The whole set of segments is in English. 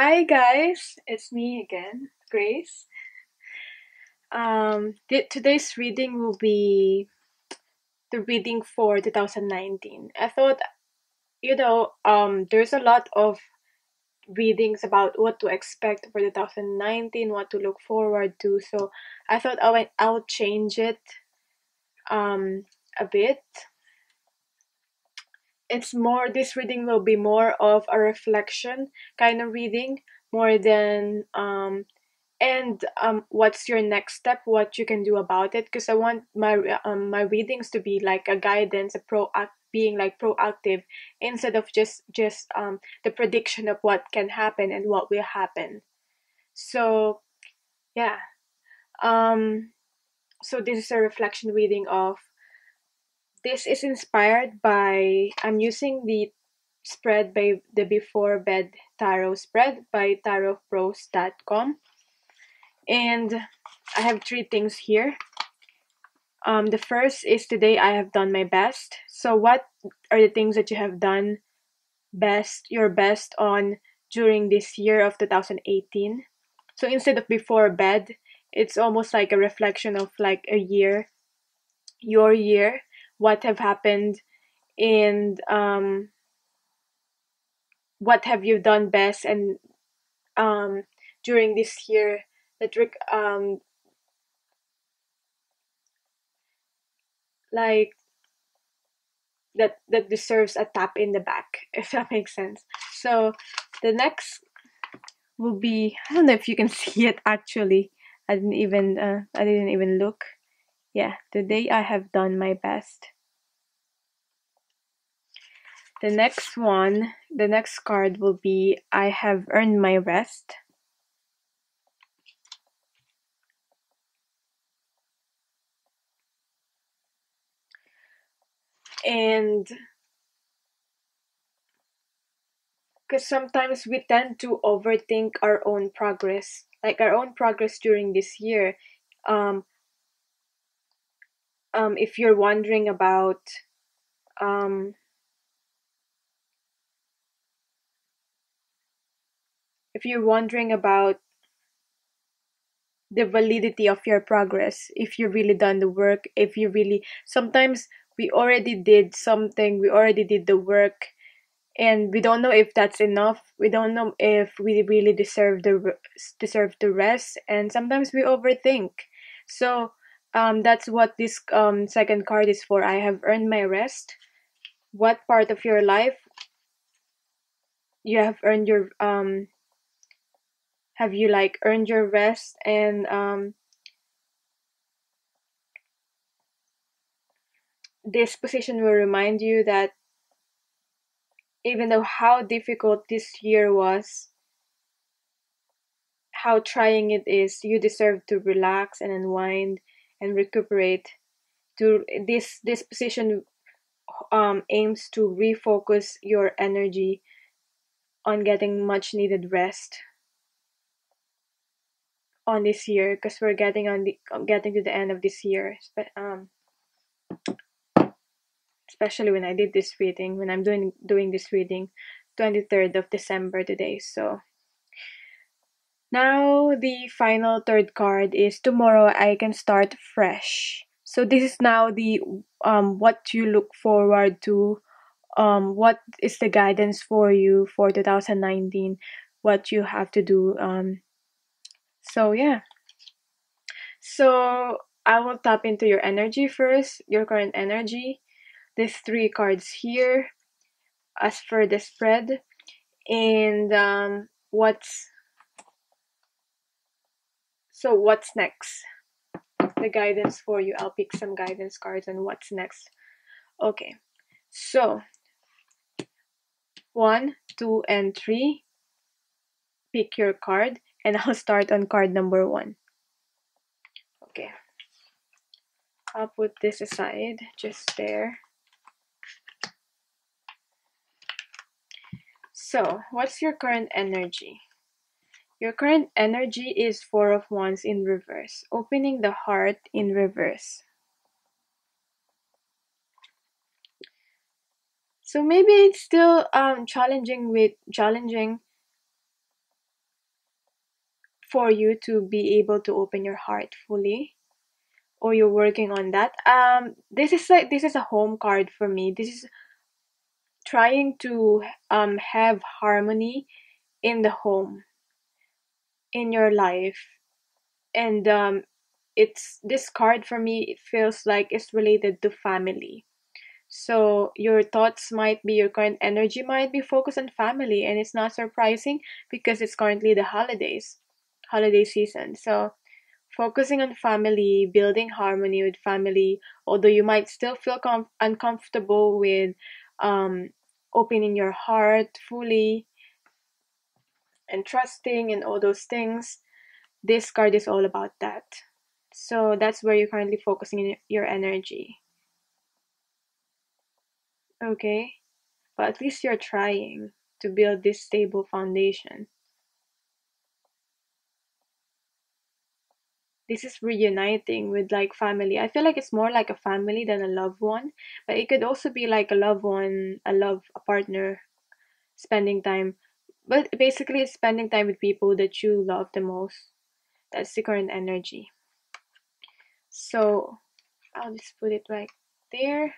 Hi guys, it's me again, Grace. Today's reading will be the reading for 2019. I thought, there's a lot of readings about what to expect for 2019, what to look forward to. So I thought I'll change it a bit. This reading will be more of a reflection kind of reading, more than and what's your next step, what you can do about it, because I want my readings to be like a guidance, being like proactive, instead of just the prediction of what can happen and what will happen. So yeah, um so this is a reflection reading of this is inspired by, I'm using the spread by the Before Bed Tarot spread by tarotpros.com. And I have three things here. The first is, today I have done my best. So what are the things that you have done your best on during this year of 2018? So instead of before bed, it's almost like a reflection of like a year, your year, what have happened, and what have you done best, and during this year that like that deserves a tap in the back, if that makes sense. So the next will be, I don't know if you can see it actually. I didn't even look. Yeah, today I have done my best. The next card will be, I have earned my rest. And because sometimes we tend to overthink our own progress, like our own progress during this year. Um, if you're wondering about um, if you're wondering about the validity of your progress, if you really done the work, if you really, sometimes we already did something, we already did the work, and we don't know if that's enough, we don't know if we really deserve the rest, and sometimes we overthink. So that's what this second card is for. I have earned my rest. What part of your life you have earned your have you like earned your rest? And this position will remind you that even though how difficult this year was, how trying it is, you deserve to relax and unwind and recuperate. To this position aims to refocus your energy on getting much needed rest on this year, because we're getting to the end of this year. Especially when I did this reading, when I'm doing this reading, 23rd of December today. So now the final third card is, tomorrow I can start fresh. So this is now the what you look forward to, what is the guidance for you for 2019, what you have to do. So yeah. So I will tap into your energy first, your current energy. There's three cards here as for the spread. And what's next? The guidance for you. I'll pick some guidance cards on what's next. Okay. So 1, 2, and 3. Pick your card, and I'll start on card number 1. Okay. I'll put this aside, just there. So, what's your current energy? Your current energy is 4 of Wands in reverse, opening the heart in reverse. So maybe it's still challenging for you to be able to open your heart fully, or you're working on that. This is a home card for me. This is trying to have harmony in the home, in your life. And it's this card for me, it feels like it's related to family. So your thoughts might be, your current energy might be focused on family, and it's not surprising because it's currently the holiday season. So focusing on family, building harmony with family, although you might still feel uncomfortable with um, opening your heart fully and trusting and all those things. This card is all about that. So that's where you're currently focusing in your energy. Okay? But at least you're trying to build this stable foundation. This is reuniting with like family. I feel like it's more like a family than a loved one, but it could also be like a loved one, a partner, spending time. But basically, it's spending time with people that you love the most. That's the current energy. So I'll just put it right there.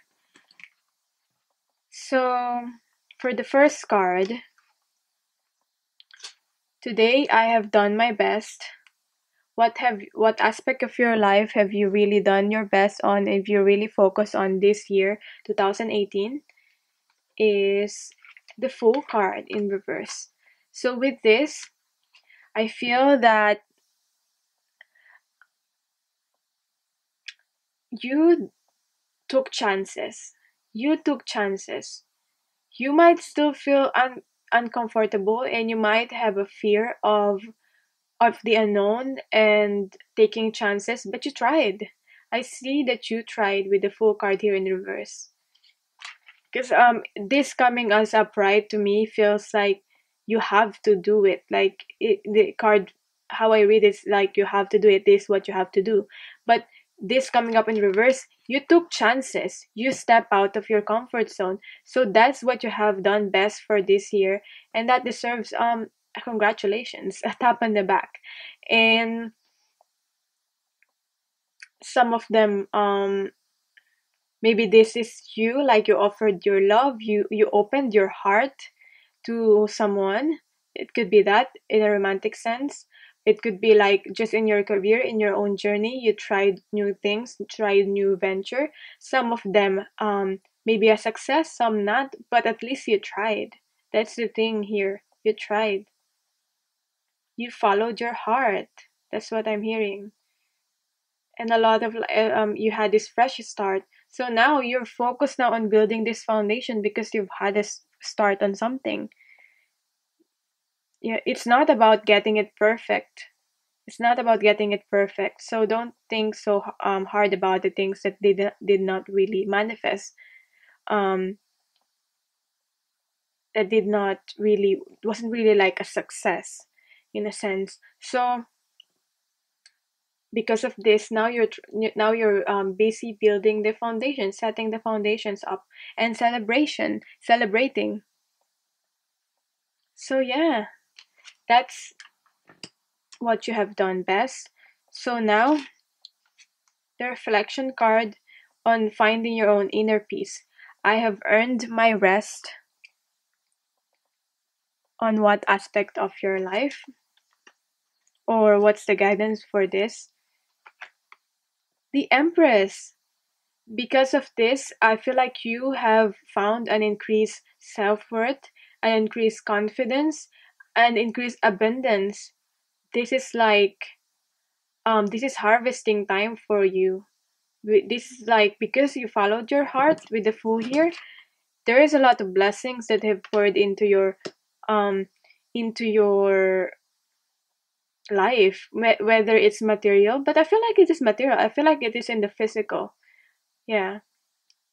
So for the first card, today I have done my best. What aspect of your life have you really done your best on, if you really focus on this year 2018, is the Fool card in reverse. So with this, I feel that you took chances. You took chances. You might still feel uncomfortable, and you might have a fear of the unknown and taking chances, but you tried. I see that you tried with the Fool card here in reverse. Because this coming as a pride to me feels like you have to do it. Like the card, how I read it's like you have to do it. This is what you have to do. But this coming up in reverse, you took chances. You step out of your comfort zone. So that's what you have done best for this year, and that deserves congratulations, a tap on the back. And some of them maybe this is you, like you offered your love, you opened your heart to someone. It could be that in a romantic sense. It could be like just in your career, in your own journey, you tried new things, tried new venture. Some of them maybe a success, some not, but at least you tried. That's the thing here. You tried. You followed your heart. That's what I'm hearing. And a lot of you had this fresh start. So now you're focused now on building this foundation because you've had a start on something. Yeah, it's not about getting it perfect. It's not about getting it perfect. So don't think so hard about the things that did not really manifest. Um, that did not really wasn't really like a success, in a sense. So because of this, now you're busy building the foundation, setting the foundations up, and celebrating. So yeah, that's what you have done best. So now the reflection card on finding your own inner peace. I have earned my rest. On what aspect of your life, or what's the guidance for this? The Empress. Because of this, I feel like you have found an increased self-worth, an increased confidence, and increased abundance. This is like this is harvesting time for you. This is like because you followed your heart with the Fool here, there is a lot of blessings that have poured um into your life, whether it's material, but I feel like it is material. I feel like it is in the physical. Yeah.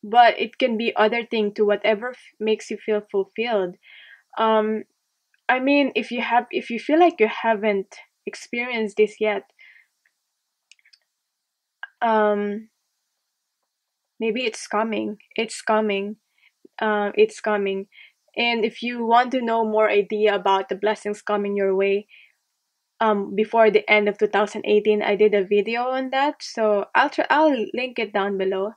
But it can be other thing to whatever makes you feel fulfilled. Um I mean, if you feel like you haven't experienced this yet, um maybe it's coming. It's coming. It's coming. And if you want to know more idea about the blessings coming your way, before the end of 2018. I did a video on that, so I'll link it down below.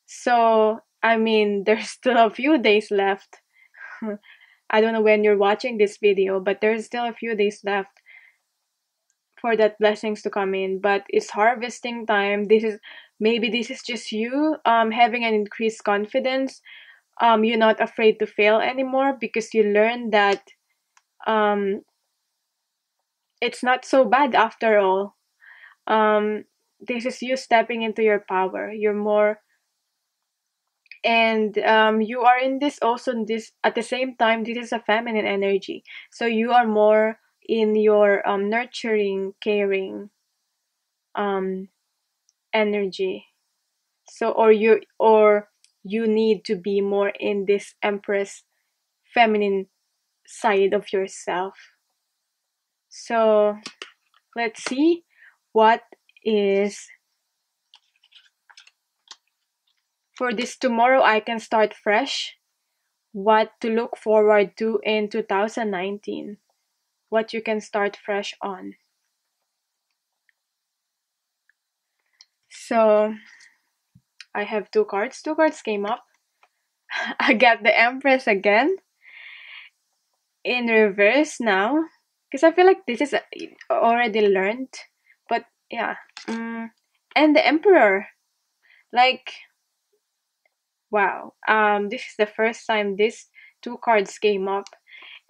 So I mean, there's still a few days left. I don't know when you're watching this video, but there's still a few days left for that blessings to come in. But it's harvesting time. This is just you having an increased confidence. You're not afraid to fail anymore because you learn that um it's not so bad after all. This is you stepping into your power. You're more, and you are in this also in this at the same time. This is a feminine energy, so you are more in your nurturing, caring um energy. So or you need to be more in this Empress feminine side of yourself. So let's see what is for this tomorrow. I can start fresh. What to look forward to in 2019. What you can start fresh on. So I have two cards. Two cards came up. I got the Empress again in reverse now, because I feel like this is already learned. But yeah, and the Emperor. Like, wow. This is the first time these two cards came up,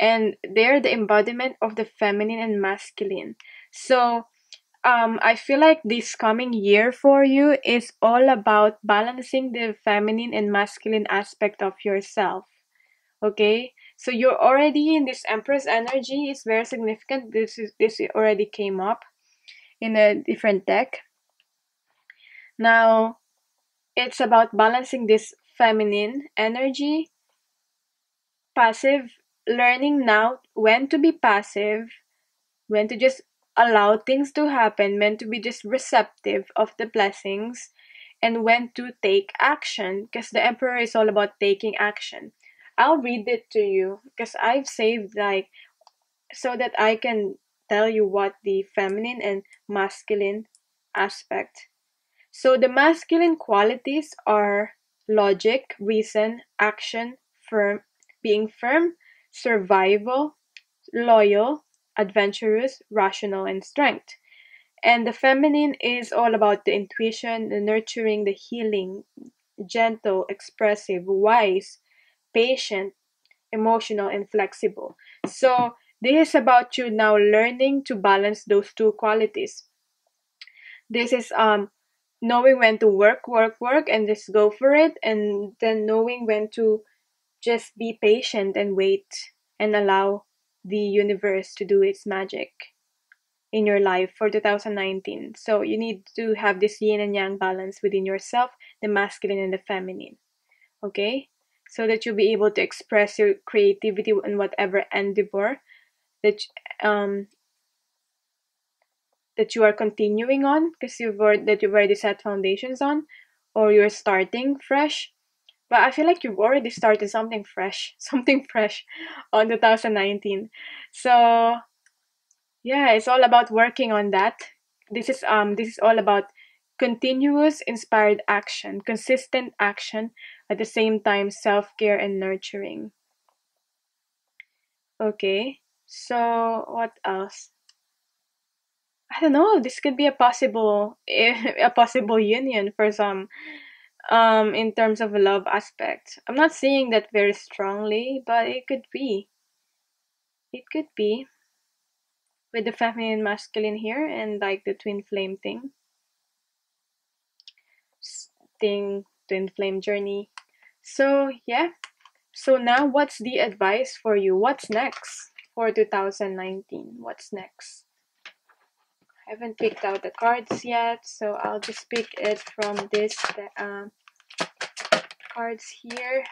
and they're the embodiment of the feminine and masculine. So I feel like this coming year for you is all about balancing the feminine and masculine aspect of yourself. Okay, so you're already in this Empress energy. It's very significant. This already came up in a different deck. Now it's about balancing this feminine energy, passive, learning now when to be passive, when to just allow things to happen, when to be just receptive of the blessings, and when to take action, because the Emperor is all about taking action. I'll read it to you because I've saved like so that I can tell you what the feminine and masculine aspect. So the masculine qualities are logic, reason, action, being firm, survival, loyal, adventurous, rational, and strength. And the feminine is all about the intuition, the nurturing, the healing, gentle, expressive, wise, patient, emotional, and flexible. So this is about you now learning to balance those two qualities. This is knowing when to work, and just go for it, and then knowing when to just be patient and wait and allow the universe to do its magic in your life for 2019. So you need to have this yin and yang balance within yourself, the masculine and the feminine. Okay? So that you'll be able to express your creativity in whatever endeavor that that you are continuing on, because you've already set foundations on, or you're starting fresh. But I feel like you've already started something fresh, something fresh on 2019. So yeah, it's all about working on that. This is all about continuous inspired action, consistent action, at the same time self-care and nurturing. Okay. So what else? I don't know. This could be a possible a possible union for some in terms of a love aspect. I'm not seeing that very strongly, but it could be. It could be with the feminine and masculine here, and like the twin flame twin flame journey. So yeah. So now what's the advice for you? What's next for 2019? What's next? I haven't picked out the cards yet, so I'll just pick it from this cards here.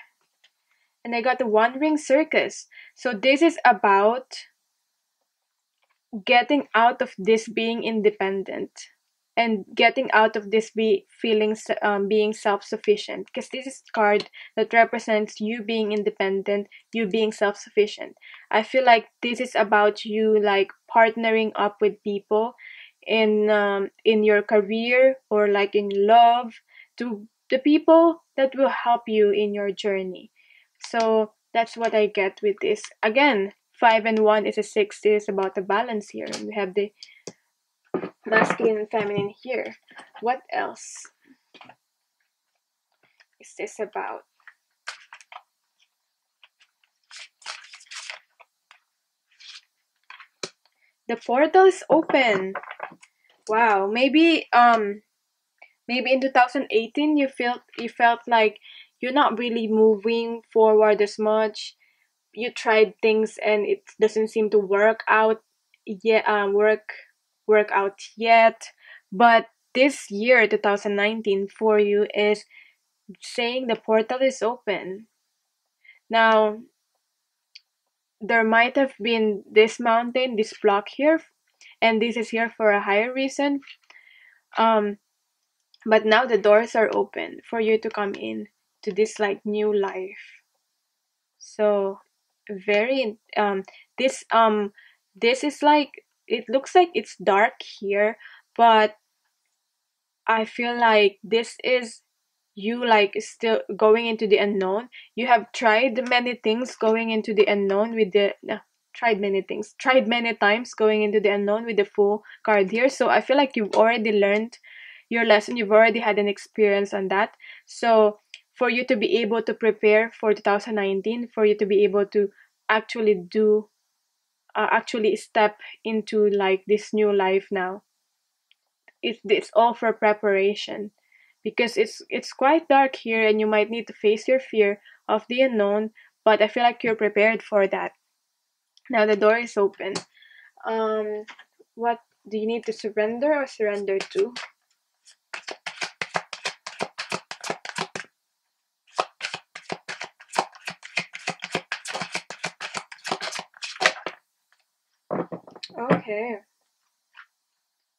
And I got the Wandering Circus. So this is about getting out of this being independent and getting out of this being self-sufficient, because this is card that represents you being independent, you being self-sufficient. I feel like this is about you like partnering up with people in your career or like in love, to the people that will help you in your journey. So that's what I get with this. Again, 5 and 1 is a 6. This is about the balance here. We have the masculine and feminine here. What else is this about? The portal is open. Wow. Maybe in 2018 you felt like you're not really moving forward as much. You tried things and it doesn't seem to work out yet. But this year, 2019, for you is saying the portal is open. Now, there might have been this mountain, this block here, and this is here for a higher reason. Um, but now the doors are open for you to come in to this like new life. So very this this is like, it looks like it's dark here, but I feel like this is you like still going into the unknown. You have tried many things going into the unknown with the tried many times going into the unknown with the full card here. So I feel like you've already learned your lesson. You've already had an experience on that. So for you to be able to prepare for 2019, for you to be able to actually do actually step into like this new life now, it's all for preparation, because it's quite dark here and you might need to face your fear of the unknown, but I feel like you're prepared for that. Now the door is open. um what do you need to surrender or surrender to? Okay,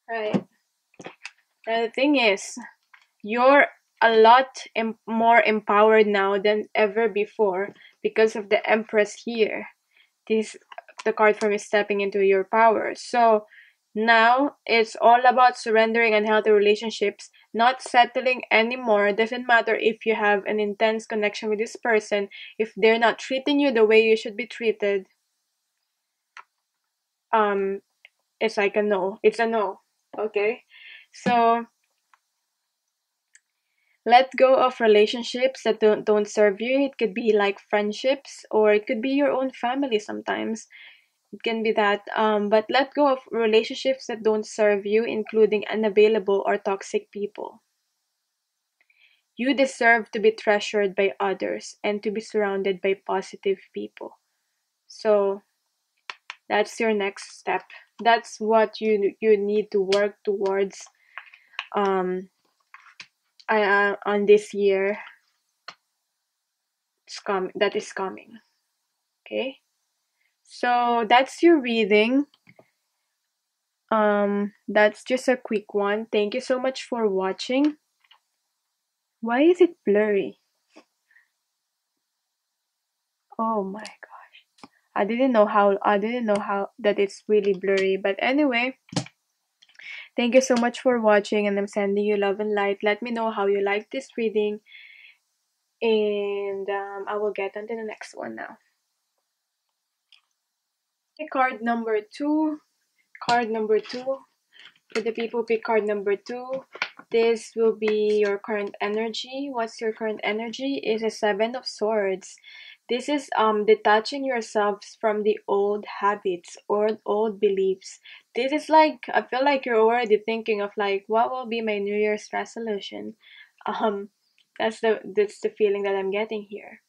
right. Now the thing is, you're a lot more empowered now than ever before because of the Empress here. This the card for me stepping into your power. So now it's all about surrendering unhealthy relationships, not settling anymore. Doesn't matter if you have an intense connection with this person, if they're not treating you the way you should be treated, um, it's like a no. It's a no. Okay? So let go of relationships that don't serve you. It could be like friendships, or it could be your own family sometimes. It can be that, but let go of relationships that don't serve you, including unavailable or toxic people. You deserve to be treasured by others and to be surrounded by positive people. So that's your next step. That's what you need to work towards um on this year. That is coming. Okay? So that's your reading. That's just a quick one. Thank you so much for watching. Why is it blurry? Oh my gosh. I didn't know how that it's really blurry. But anyway, thank you so much for watching, and I'm sending you love and light. Let me know how you like this reading, and I will get on to the next one now. Okay, card number 2. Card number 2. For the people who pick card number 2, this will be your current energy. What's your current energy? Is a 7 of Swords. This is detaching yourselves from the old habits or old beliefs. This is like, I feel like you're already thinking of like, what will be my New Year's resolution? Um that's the feeling that I'm getting here.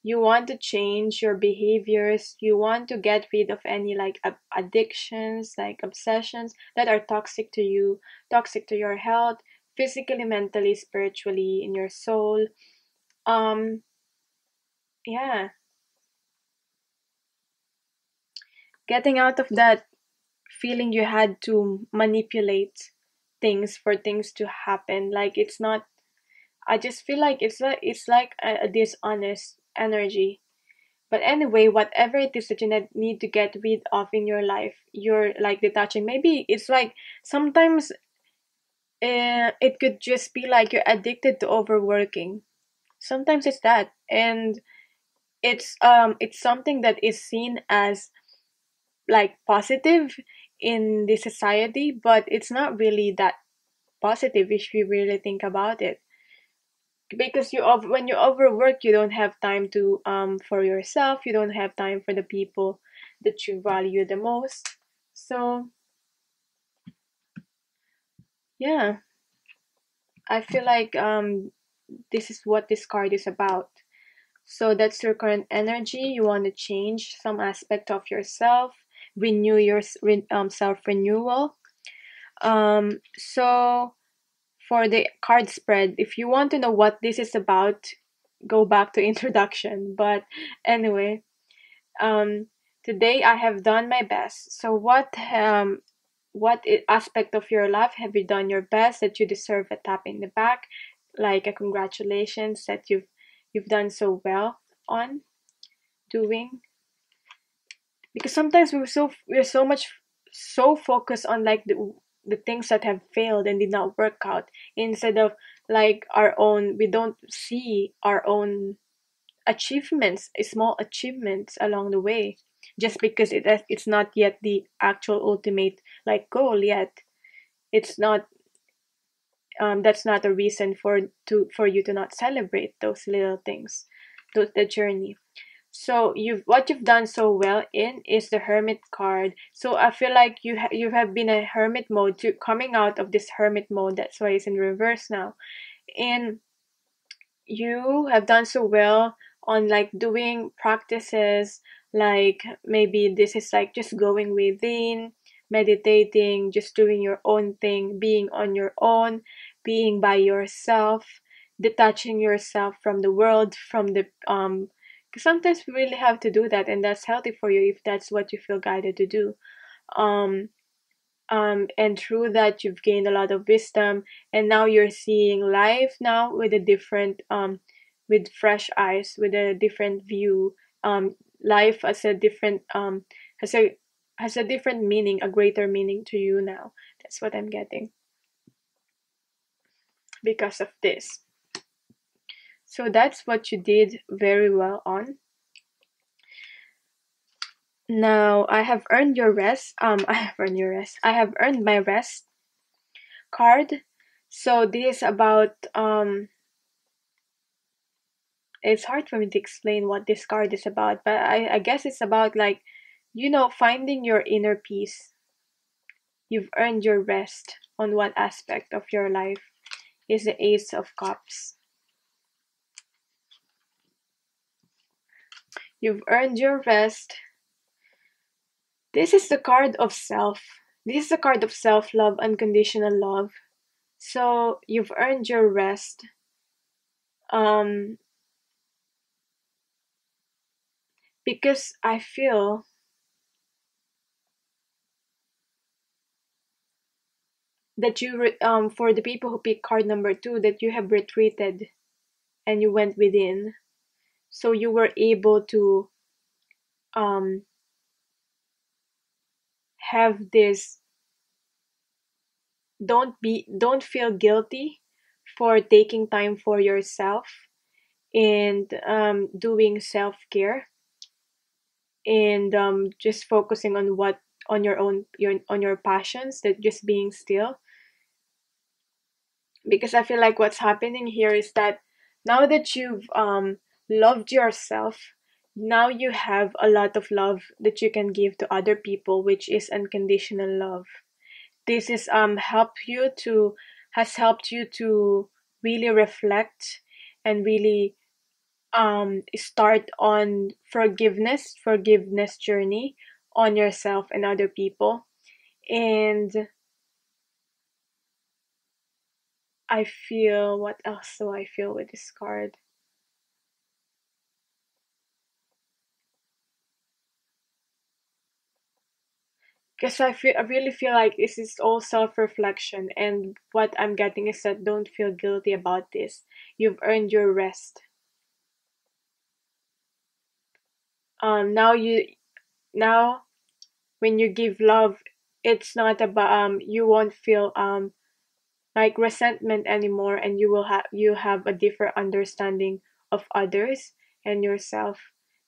You want to change your behaviors. You want to get rid of any like addictions, like obsessions that are toxic to you, toxic to your health, physically, mentally, spiritually, in your soul. um yeah, getting out of that feeling you had to manipulate things for things to happen. Like, it's not, I just feel like it's like a dishonest energy. But anyway, whatever it is that you need to get rid of in your life, you're like detaching. Maybe it's like sometimes it could just be like you're addicted to overworking. Sometimes it's that, and it's something that is seen as like positive in the society, but it's not really that positive if you really think about it. Because when you overwork, you don't have time to for yourself. You don't have time for the people that you value the most. So yeah, I feel like this is what this card is about. So that's your current energy. You want to change some aspect of yourself, renew your self renewal. So for the card spread, if you want to know what this is about, go back to introduction. But anyway, um, today I have done my best. So aspect of your life have you done your best that you deserve a tap in the back, like a congratulations that you've done so well on doing? Because sometimes we're so much so focused on like the things that have failed and did not work out, instead of like our own. We don't see our own achievements, small achievements along the way, just because it's not yet the actual ultimate like goal yet. It's not that's not a reason for you to not celebrate those little things, the journey. So what you've done so well in is the Hermit card. So I feel like you have been a hermit mode to coming out of this hermit mode. That's why it's in reverse now. And you have done so well on like doing practices, like maybe this is like just going within, meditating, just doing your own thing, being on your own, being by yourself, detaching yourself from the world, from the 'cause sometimes we really have to do that, and that's healthy for you if that's what you feel guided to do. um and through that you've gained a lot of wisdom, and now you're seeing life now with a different with fresh eyes, with a different view. Life as a different has a different meaning, a greater meaning to you now. That's what I'm getting because of this. So that's what you did very well on. Now I have earned your rest. I have earned your rest. I have earned my rest card. So this is about it's hard for me to explain what this card is about, but I guess it's about like, finding your inner peace. You've earned your rest on what aspect of your life is the Ace of Cups. You've earned your rest. This is the card of self. This is the card of self-love, unconditional love. So you've earned your rest. Um, because I feel that for the people who pick card number 2, that you have retreated and you went within, so you were able to um have this. Don't feel guilty for taking time for yourself and doing self-care, and just focusing on your own on your passions, that just being still. Because I feel like what's happening here is that now that you've loved yourself, now you have a lot of love that you can give to other people, which is unconditional love. This is has helped you to really reflect and really start on forgiveness journey on yourself and other people. And I feel, what else do I feel with this card? Because I really feel like this is all self-reflection, and what I'm getting is that don't feel guilty about this. You've earned your rest. Now when you give love, it's not about you won't feel like resentment anymore, and you have a different understanding of others and yourself,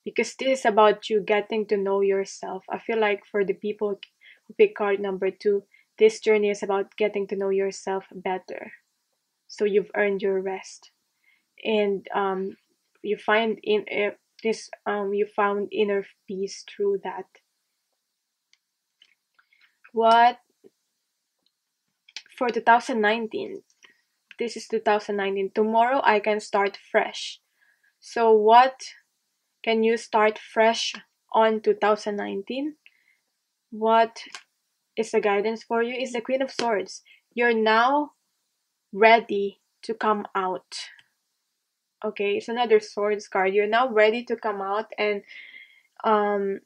because this is about you getting to know yourself. I feel like for the people who pick card number 2, this journey is about getting to know yourself better, so you've earned your rest. And you find in this you found inner peace through that. What for 2019? This is 2019. Tomorrow I can start fresh. So what can you start fresh on 2019? What is the guidance for you? Is the Queen of Swords. You're now ready to come out. Okay, it's another swords card. You're now ready to come out, and um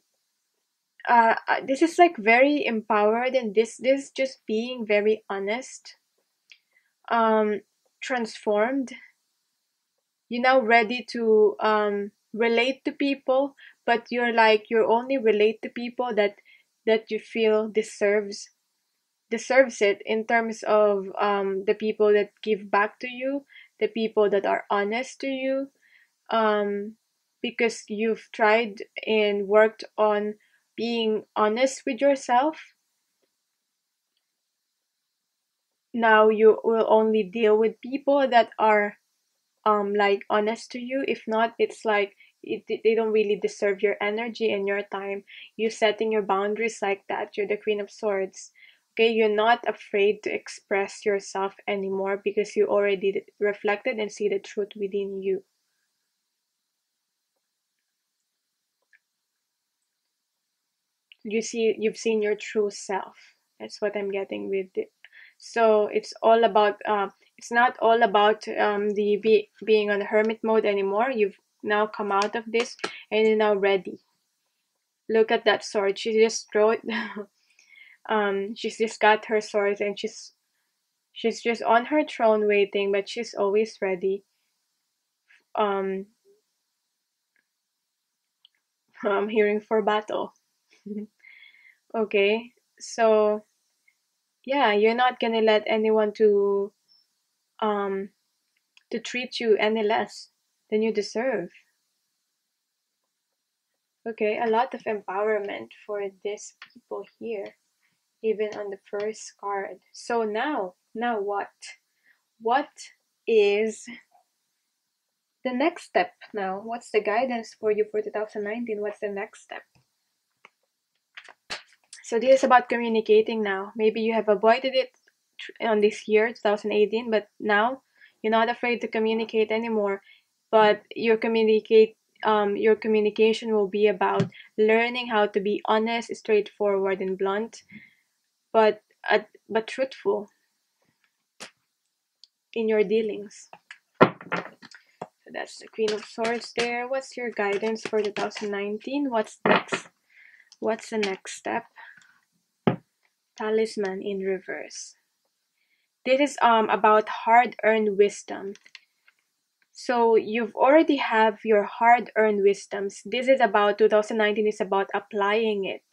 this is like very empowered, and this just being very honest, um transformed. You're now ready to relate to people, but you're only relate to people that you feel deserves it, in terms of the people that give back to you, the people that are honest to you, um because you've tried and worked on being honest with yourself. Now you will only deal with people that are like honest to you. If not, it's like they don't really deserve your energy and your time. You setting your boundaries like that. You're the Queen of Swords. Okay, you're not afraid to express yourself anymore, because you already reflected and see the truth within you. You've seen your true self. That's what I'm getting with it. So it's all about it's not all about being on hermit mode anymore. You've now come out of this, and you're now ready. Look at that sword. She just wrote she's just got her sword, and she's just on her throne waiting, but she's always ready. um I'm hearing for battle. Okay, so yeah, you're not gonna let anyone um to treat you any less than you deserve. Okay, a lot of empowerment for these people here, even on the first card. So now what? What is the next step now? What's the guidance for you for 2019? What's the next step? So this is about communicating now. Maybe you have avoided it on this year, 2018, but now you're not afraid to communicate anymore. But your communication will be about learning how to be honest, straightforward, and blunt, but but truthful in your dealings. So that's the Queen of Swords there. What's your guidance for 2019? What's next? What's the next step? Talisman in reverse. This is about hard-earned wisdom. So you've already have your hard-earned wisdoms. This is about 2019 is about applying it.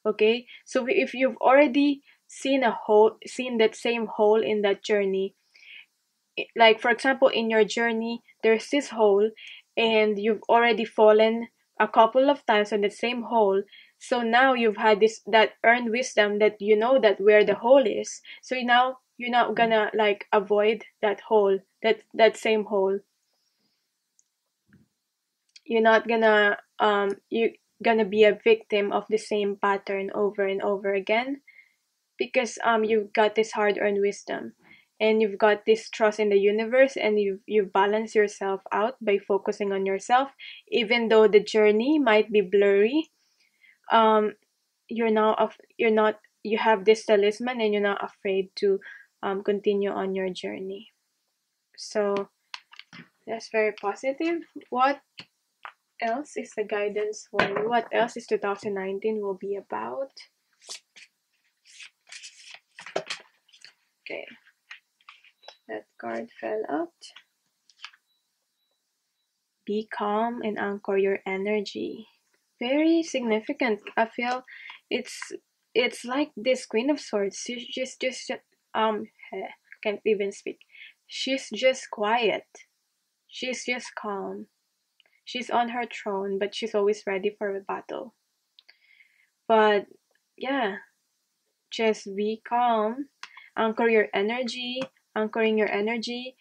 Okay? So if you've already seen that same hole in that journey, like for example in your journey there's this hole, and you've already fallen a couple of times on the same hole. So now you've had that earned wisdom, that you know that where the hole is. So now you're not gonna like avoid that hole, that same hole. You're not gonna you gonna be a victim of the same pattern over and over again, because you've got this hard earned wisdom, and you've got this trust in the universe, and you've balanced yourself out by focusing on yourself. Even though the journey might be blurry, um you're not you have this talisman, and you're not afraid to continue on your journey. So that's very positive. What else is the guidance for you? What else is 2019 will be about? Okay, that card fell out. Be calm and anchor your energy. very significant. I feel it's it's like this Queen of Swords. She's just heh, can't even speak. She's just quiet. She's just calm. She's on her throne, but she's always ready for a battle. But yeah, just be calm. Anchor your energy, anchoring your energy,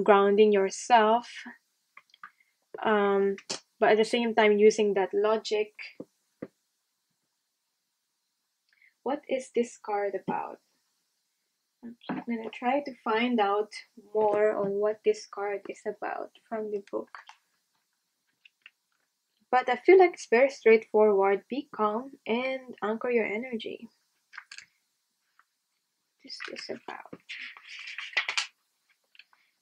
grounding yourself, um, but at the same time using that logic. What is this card about? I'm gonna try to find out more on what this card is about from the book. But I feel like it's very straightforward. Be calm and anchor your energy. This is about.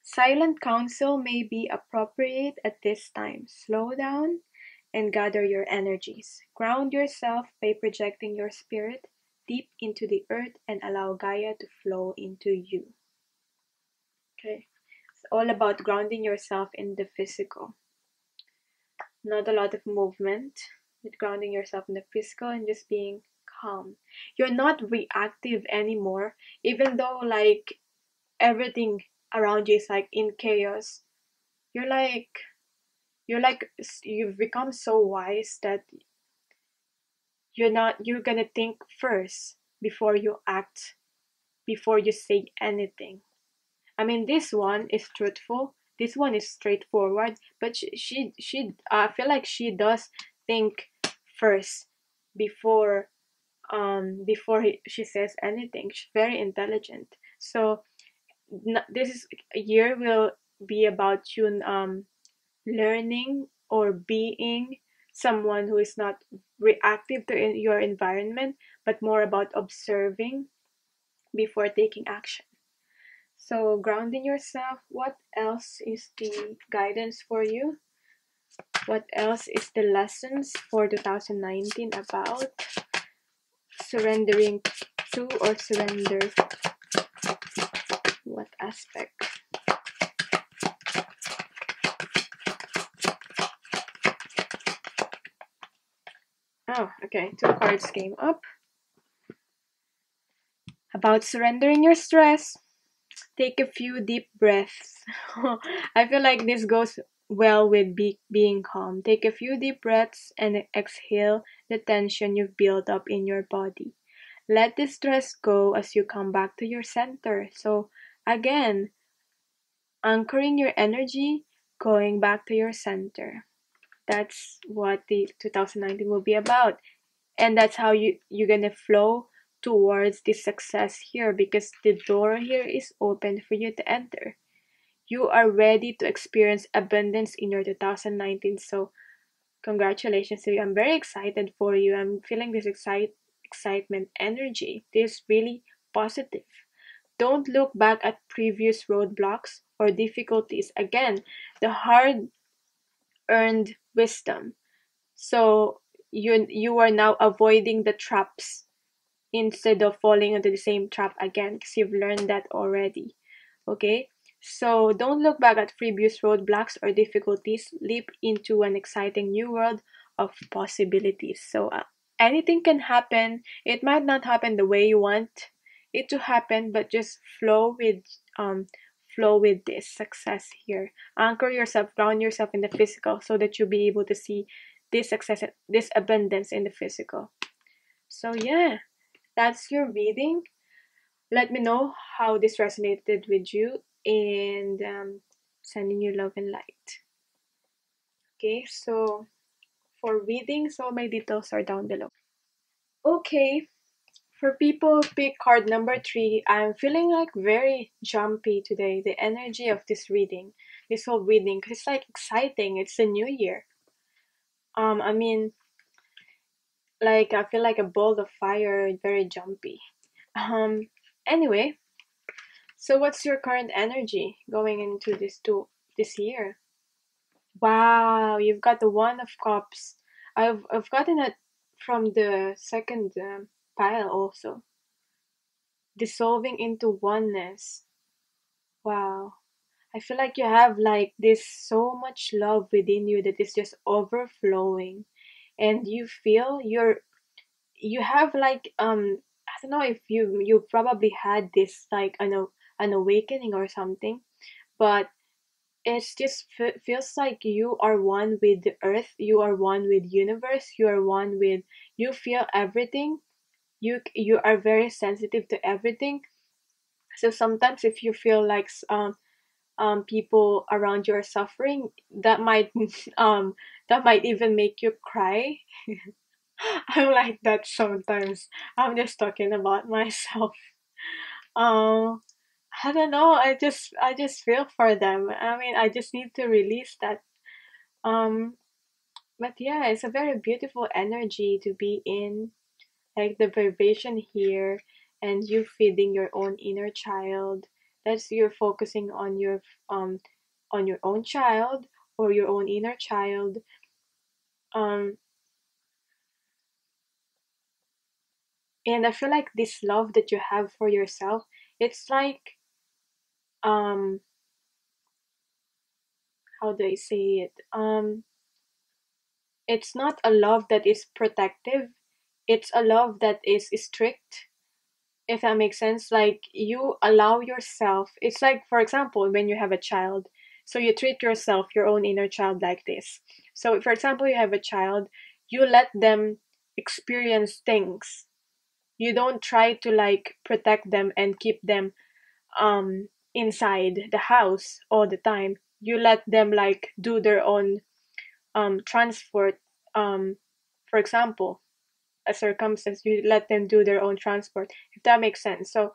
Silent counsel may be appropriate at this time. Slow down and gather your energies. Ground yourself by projecting your spirit deep into the earth and allow Gaia to flow into you. Okay, it's all about grounding yourself in the physical. Not a lot of movement, but grounding yourself in the physical and just being calm. You're not reactive anymore, even though like everything around you is like in chaos. You're like you've become so wise that you're gonna think first before you act, before you say anything. I mean, this one is truthful, this one is straightforward, but she I feel like she does think first before she says anything. She's very intelligent. So this is a year will be about you learning or being someone who is not reactive to your environment, but more about observing before taking action. So, grounding yourself, what else is the guidance for you? What else is the lessons for 2019 about? Surrendering to or surrender? What aspect? Oh, okay. Two cards came up. About surrendering your stress. Take a few deep breaths. I feel like this goes well with being calm. Take a few deep breaths and exhale the tension you've built up in your body. Let the stress go as you come back to your center. So, again, anchoring your energy, going back to your center. That's what the 2019 will be about. And that's how you're gonna flow towards the success here, because the door here is open for you to enter. You are ready to experience abundance in your 2019. So congratulations to you. I'm very excited for you. I'm feeling this excitement energy. This really positive. Don't look back at previous roadblocks or difficulties. Again, the hard earned wisdom. So you are now avoiding the traps instead of falling into the same trap again, because you've learned that already. Okay? So don't look back at previous roadblocks or difficulties. Leap into an exciting new world of possibilities. So anything can happen. It might not happen the way you want it to happen, but just flow with this success here. Anchor yourself, ground yourself in the physical so that you'll be able to see this success, this abundance in the physical. So yeah, that's your reading. Let me know how this resonated with you, and sending you love and light. Okay, so for readings, all my details are down below. Okay, for people who pick card number 3, I'm feeling like very jumpy today. The energy of this reading, this whole reading, because it's like exciting. It's a new year. I mean, like I feel like a ball of fire, very jumpy. Anyway, so what's your current energy going into this year? Wow, you've got the One of Cups. I've gotten it from the second pile also. Dissolving into oneness. Wow. I feel like you have like this so much love within you that is just overflowing. and you feel you have like I don't know if you probably had this like an awakening or something, but it's just feels like you are one with the earth, you are one with universe, you are one with, you feel everything, you are very sensitive to everything. So sometimes if you feel like people around you are suffering, that might that might even make you cry. I'm like that sometimes. I'm just talking about myself. Um, I don't know. I just feel for them. I mean, I just need to release that. Um, but yeah, it's a very beautiful energy to be in. Like the vibration here, and you feeding your own inner child. That's you're focusing on your own child or your own inner child. Um, and I feel like this love that you have for yourself, it's like um how do I say it? It's not a love that is protective. It's a love that is strict, if that makes sense. Like you allow yourself. It's like, for example, when you have a child, so you treat yourself, your own inner child, like this. So, for example, you have a child, you let them experience things. You don't try to like protect them and keep them inside the house all the time. You let them like do their own transport. For example, a circumstance, you let them do their own transport, if that makes sense. So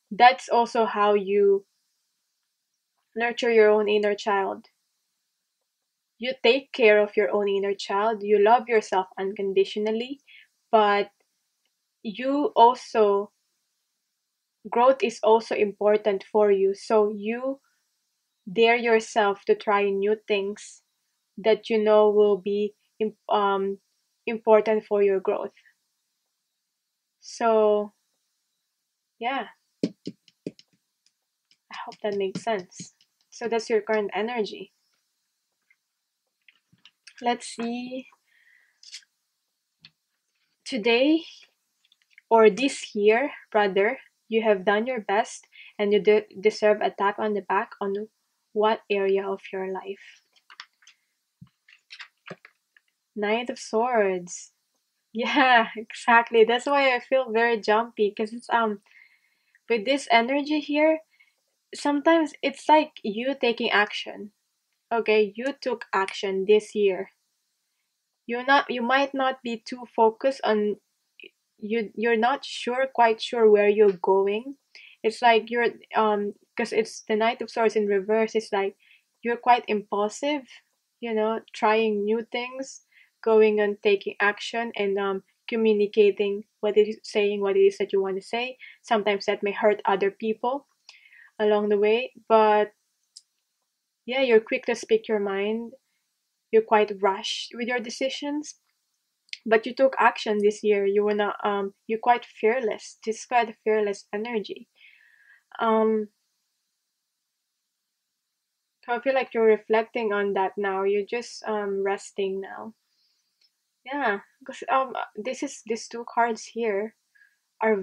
that's also how you nurture your own inner child. You take care of your own inner child, you love yourself unconditionally, but you also, growth is also important for you. So you dare yourself to try new things that you know will be important for your growth. So, yeah, I hope that makes sense. So that's your current energy. Let's see. Today, or this year, brother, you have done your best and you deserve a tap on the back on what area of your life? Knight of Swords. Yeah, exactly. That's why I feel very jumpy because it's with this energy here, sometimes it's like you taking action. Okay, you took action this year. You might not be too focused on, you're not quite sure where you're going. It's like you're because it's the Knight of Swords in reverse. It's like you're quite impulsive, trying new things, going and taking action, and communicating saying what it is that you want to say. Sometimes that may hurt other people along the way, but yeah, you're quick to speak your mind. You're quite rushed with your decisions, but you took action this year. You were not you're quite fearless. This is quite a fearless energy. um so I feel like you're reflecting on that now. You're just resting now. Yeah, because these two cards here are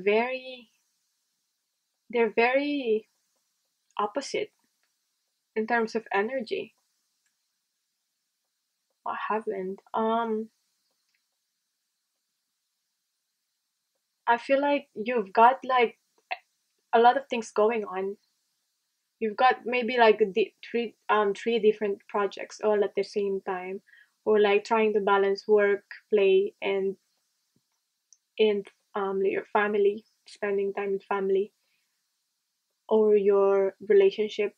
they're very opposite in terms of energy. What happened? I feel like you've got like a lot of things going on. You've got maybe like three different projects all at the same time, or like trying to balance work, play, and your family, spending time with family, or your relationship,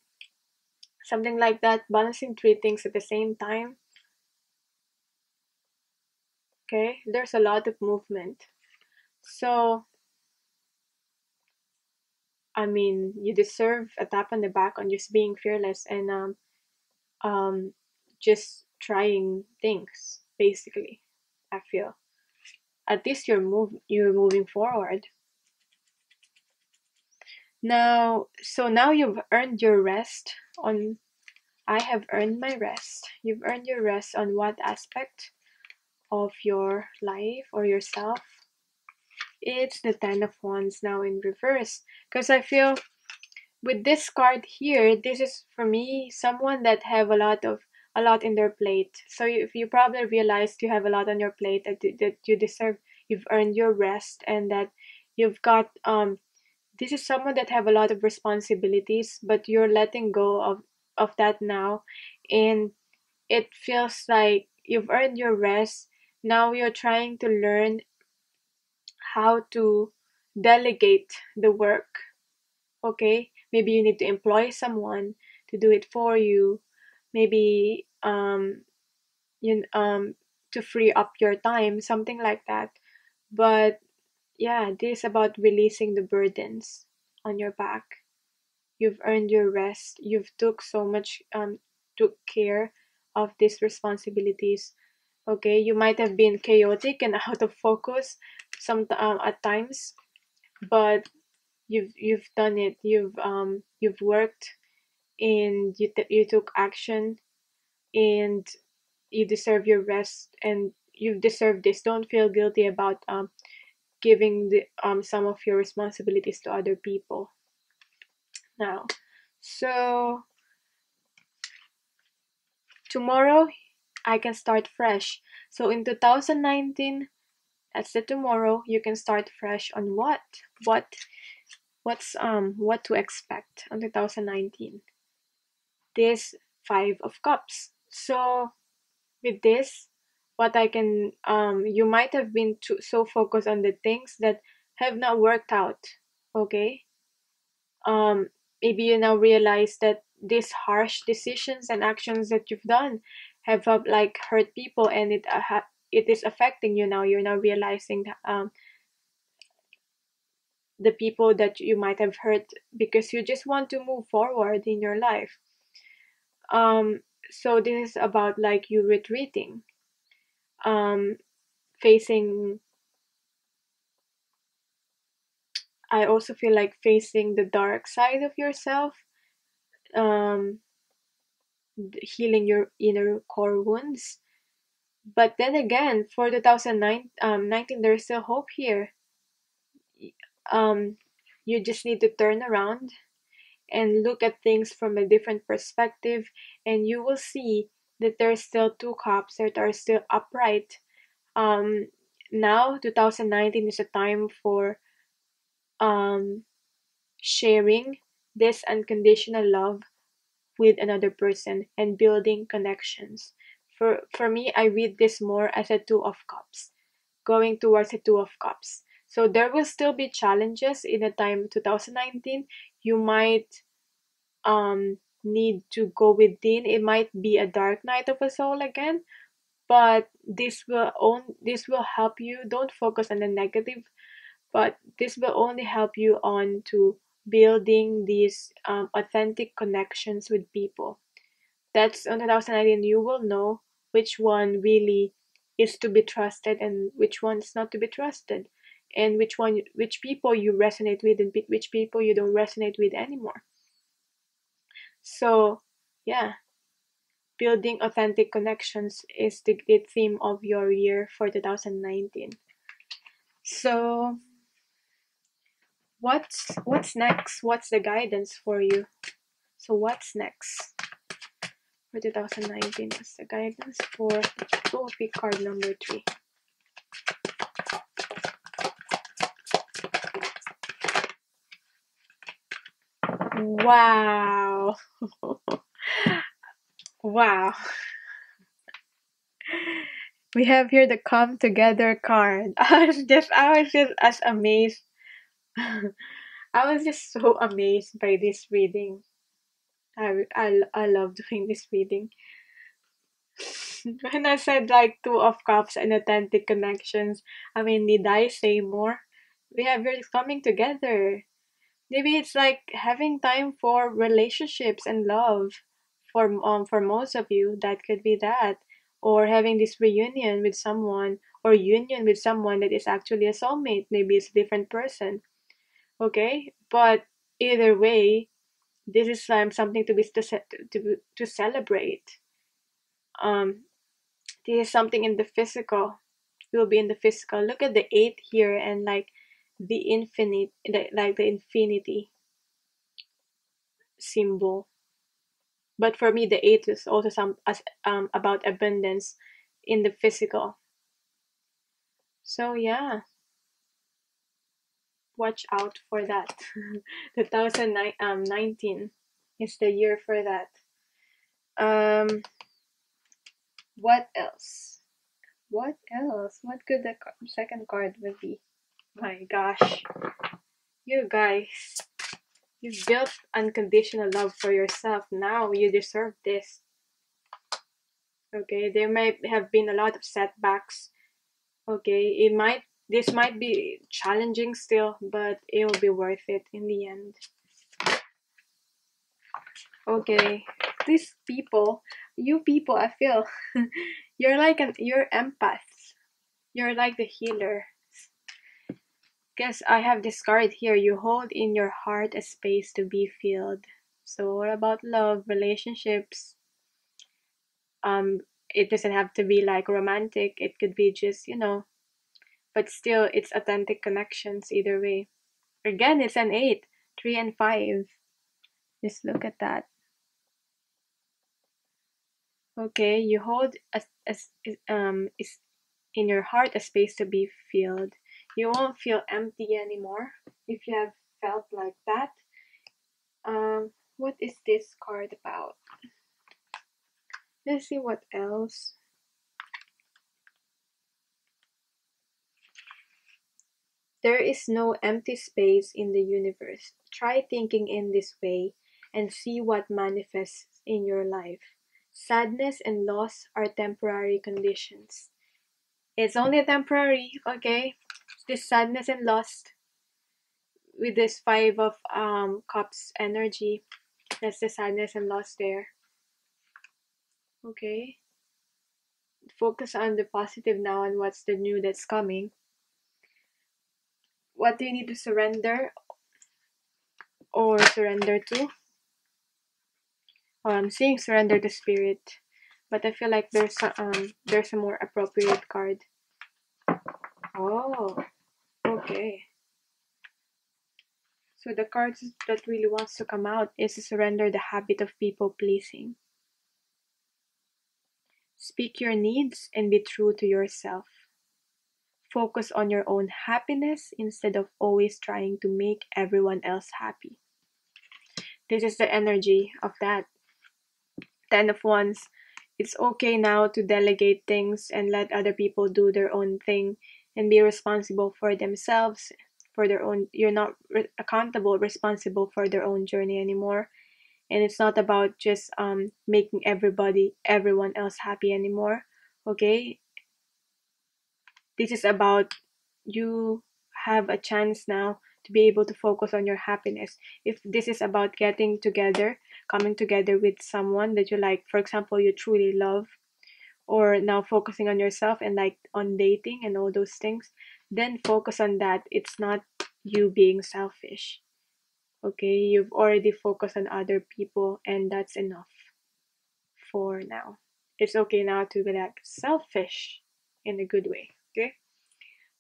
something like that. Balancing three things at the same time. Okay, there's a lot of movement. So I mean, you deserve a tap on the back on just being fearless and um just trying things, basically. I feel at least you're moving forward now. So now you've earned your rest on, I have earned my rest. You've earned your rest on what aspect? of your life or yourself. It's the Ten of Wands now in reverse. Because I feel with this card here, this is for me someone that have a lot in their plate. So if you probably realized you have a lot on your plate, that you deserve, you've earned your rest, and that you've got this is someone that have a lot of responsibilities, but you're letting go of that now, and it feels like you've earned your rest. Now you're trying to learn how to delegate the work. Okay, maybe you need to employ someone to do it for you. Maybe you to free up your time, something like that. But yeah, this is about releasing the burdens on your back. You've earned your rest. You've took care of these responsibilities. Okay, you might have been chaotic and out of focus at times, but you've done it. You've worked, and you took action, and you deserve your rest, and you deserve this. Don't feel guilty about giving some of your responsibilities to other people now. So tomorrow I can start fresh. So in 2019, that's the tomorrow, you can start fresh on what what to expect on 2019. This Five of Cups. So with this, what I can you might have been so focused on the things that have not worked out. Okay, um maybe you now realize that these harsh decisions and actions that you've done have like hurt people, and it is affecting you now. You're now realizing the people that you might have hurt, because you just want to move forward in your life. So this is about like you retreating, um facing, I also feel like facing the dark side of yourself, um healing your inner core wounds. But then again, for 2019, there's still hope here. um you just need to turn around and look at things from a different perspective, and you will see that there's still two cups that are still upright. um Now 2019 is a time for um sharing this unconditional love with another person and building connections. For me, I read this more as a two of cups, going towards a two of cups. So there will still be challenges in the time 2019. You might need to go within. It might be a dark night of a soul again, but this will help you. Don't focus on the negative, but this will only help you on to building these authentic connections with people. That's on 2019. You will know which one really is to be trusted and which one is not to be trusted, and which people you resonate with and which people you don't resonate with anymore. So yeah, building authentic connections is the theme of your year for 2019. So what's next? What's the guidance for you? So what's next for 2019? What's the guidance for pick card number 3? Wow. Wow. We have here the come together card. I was just as amazed. I was just so amazed by this reading. I love doing this reading. When I said like two of cups and authentic connections, I mean, need I say more? We have here coming together. Maybe it's like having time for relationships and love. For most of you, that could be that, or having this reunion with someone, or union with someone that is actually a soulmate. Maybe it's a different person. Okay, but either way, this is something to celebrate. Um, this is something in the physical. will be in the physical. Look at the 8 here and like the infinite, like the infinity symbol. But for me, the 8 is also some as about abundance in the physical. So yeah, watch out for that. 2019 is the year for that. Um, what else? What else? What could the second card would be? My gosh, you guys, you've built unconditional love for yourself. Now you deserve this. Okay, there might have been a lot of setbacks. Okay, this might be challenging still, but it will be worth it in the end. Okay, these people, you people, I feel you're empaths. You're like the healer. Guess I have this card here. You hold in your heart a space to be filled. So what about love, relationships? It doesn't have to be like romantic. It could be just, but still it's authentic connections either way. Again, it's an 8, 3 and 5. Just look at that. Okay, you hold is in your heart a space to be filled. You won't feel empty anymore if you have felt like that. What is this card about? Let's see what else. There is no empty space in the universe. Try thinking in this way and see what manifests in your life. Sadness and loss are temporary conditions. It's only temporary, okay? This sadness and loss with this 5 of cups energy. That's the sadness and loss there. Okay? Focus on the positive now and what's the new that's coming. What do you need to surrender or surrender to? I'm seeing surrender to spirit, but I feel like there's a more appropriate card. Oh, okay. So the card that really wants to come out is to surrender the habit of people pleasing. Speak your needs and be true to yourself. Focus on your own happiness instead of always trying to make everyone else happy. This is the energy of that. 10 of Wands. It's okay now to delegate things and let other people do their own thing and be responsible for themselves, for their own. You're not accountable, responsible for their own journey anymore. And it's not about just making everyone else happy anymore. Okay? This is about you have a chance now to be able to focus on your happiness. If this is about getting together, coming together with someone that you like, for example, you truly love, or now focusing on yourself and like on dating and all those things, then focus on that. It's not you being selfish. Okay, you've already focused on other people, and that's enough for now. It's okay now to be like selfish in a good way. Okay,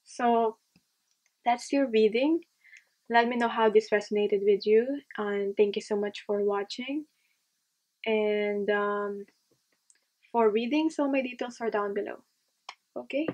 so that's your reading. Let me know how this resonated with you, and thank you so much for watching. And for readings, all my details are down below. Okay.